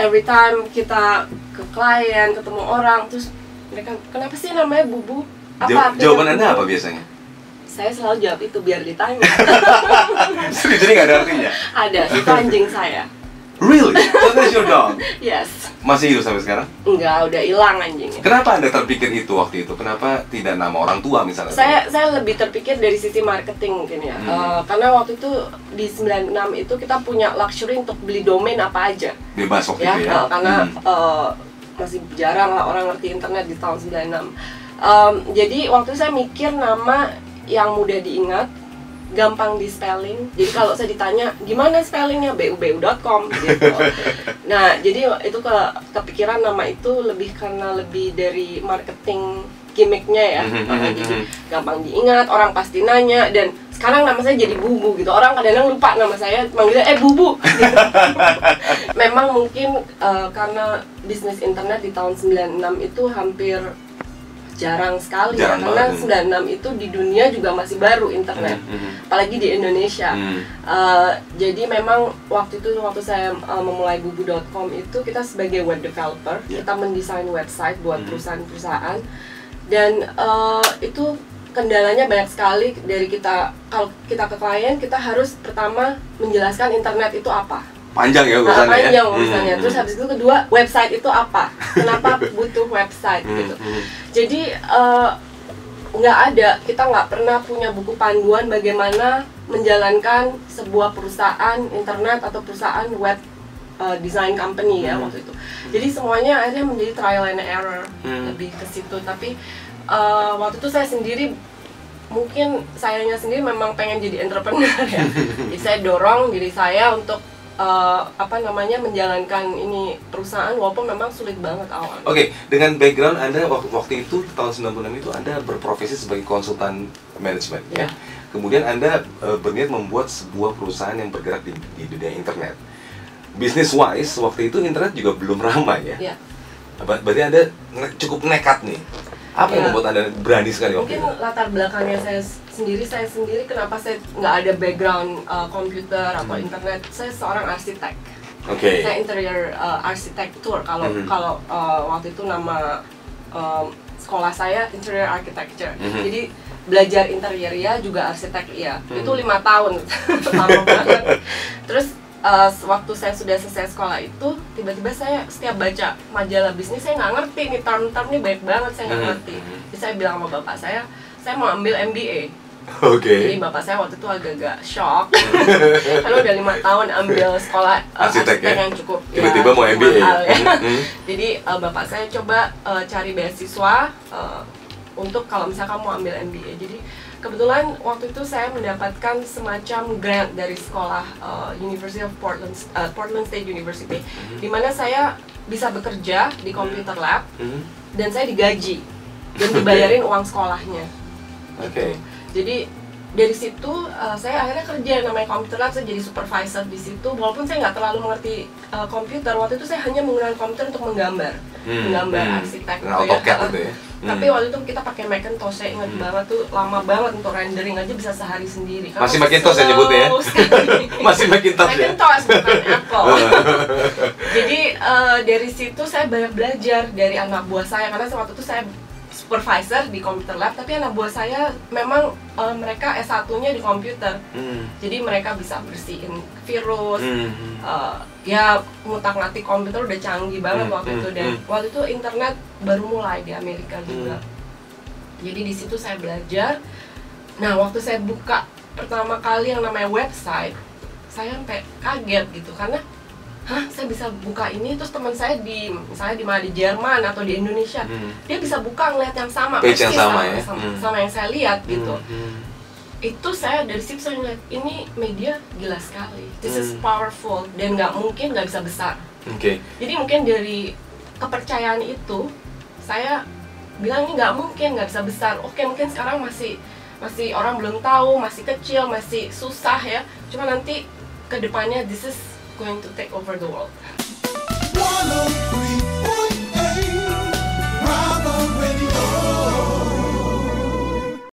every time kita ke klien, ketemu orang, terus mereka, kenapa sih namanya Bubu? Jawaban Anda apa biasanya? Saya selalu jawab itu biar ditanya. Jadi nggak ada artinya? Ada, itu anjing saya. Really? So that's your dog? Yes. Masih hidup sampai sekarang? Enggak, udah hilang anjingnya. Kenapa Anda terpikir itu waktu itu? Kenapa tidak nama orang tua misalnya? Saya lebih terpikir dari sisi marketing mungkin ya. Karena waktu itu di 96 itu kita punya luxury untuk beli domain apa aja. Bebas waktu ya, itu ya? Karena masih jarang lah orang ngerti internet di tahun 96. Jadi waktu itu saya mikir nama yang mudah diingat, gampang di spelling. Jadi kalau saya ditanya gimana spellingnya, bubu.com gitu. Nah, jadi itu kepikiran nama itu lebih karena lebih dari marketing gimmicknya ya. Jadi gampang diingat, orang pasti nanya, dan sekarang nama saya jadi Bubu gitu. Orang kadang-kadang lupa nama saya, manggilnya Bubu gitu. Memang mungkin karena bisnis internet di tahun 96 itu hampir jarang sekali ya, karena 96 itu di dunia juga masih baru internet, apalagi di Indonesia. Jadi memang waktu saya memulai bubu.com itu kita sebagai web developer, kita mendesain website buat perusahaan-perusahaan, dan itu kendalanya banyak sekali. Dari kalau kita ke klien, kita harus pertama menjelaskan internet itu apa. Panjang ya urusannya. Panjang urusannya. Terus habis itu kedua, website itu apa? Kenapa butuh website gitu. Jadi kita nggak pernah punya buku panduan bagaimana menjalankan sebuah perusahaan internet atau perusahaan web design company ya waktu itu. Jadi semuanya akhirnya menjadi trial and error, lebih ke situ. Tapi waktu itu saya sendiri, mungkin sayanya sendiri memang pengen jadi entrepreneur ya. Jadi saya dorong diri saya untuk menjalankan ini perusahaan, walaupun memang sulit banget awalnya. Oke, dengan background Anda waktu itu tahun 96 itu Anda berprofesi sebagai konsultan manajemen ya. Kemudian Anda berniat membuat sebuah perusahaan yang bergerak di dunia internet. Business wise waktu itu internet juga belum ramai ya. Berarti Anda cukup nekat nih. Apa yang membuat Anda berani sekali waktu itu? Mungkin latar belakangnya saya sendiri kenapa saya nggak ada background komputer atau internet. Saya seorang arsitek. Saya interior arsitektur. Kalau waktu itu nama sekolah saya interior architecture. Jadi belajar interior ya, juga arsitek ya. Itu 5 tahun, lama banget. Terus waktu saya sudah selesai sekolah itu, tiba-tiba saya setiap baca majalah bisnis, saya nggak ngerti nih, term-term nih baik banget, saya nggak ngerti. Jadi saya bilang sama bapak saya mau ambil MBA. Jadi bapak saya waktu itu agak-agak shock karena udah 5 tahun ambil sekolah arsitek yang cukup tiba-tiba mau MBA mahal, ya. Jadi bapak saya coba cari beasiswa untuk kalau misalnya kamu mau ambil MBA. Jadi kebetulan waktu itu saya mendapatkan semacam grant dari sekolah University of Portland State University, di mana saya bisa bekerja di computer lab dan saya digaji dan dibayarin uang sekolahnya. Jadi dari situ saya akhirnya kerja namanya computer lab, saya jadi supervisor di situ. Walaupun saya nggak terlalu mengerti komputer, waktu itu saya hanya menggunakan komputer untuk menggambar arsitek AutoCAD gitu ya. Tapi waktu itu kita pakai Macintosh, saya ingat banget tuh, lama banget untuk rendering aja bisa sehari sendiri. Masih Macintosh ya nyebutnya ya? Masih Macintosh ya? Macintosh bukan Apple. Jadi dari situ saya banyak belajar dari anak buah saya, karena waktu itu saya supervisor di computer lab, tapi anak buah saya memang mereka S1-nya di komputer. Jadi mereka bisa bersihin virus, ya ngutak-ngatik komputer udah canggih banget waktu itu. Dan waktu itu internet baru mulai di Amerika juga. Jadi di situ saya belajar. Nah, waktu saya buka pertama kali yang namanya website, saya sampai kaget gitu, karena saya bisa buka ini, terus teman saya misalnya di mana, di Jerman atau di Indonesia, dia bisa buka ngeliat yang sama, page yang sama yang saya lihat gitu. Itu saya dari situ saya ngeliat, ini media gila sekali, this is powerful, dan nggak bisa besar. Jadi mungkin dari kepercayaan itu saya bilang ini nggak bisa besar. Mungkin sekarang masih orang belum tahu, masih kecil, masih susah ya, cuma nanti kedepannya this is going to take over the world.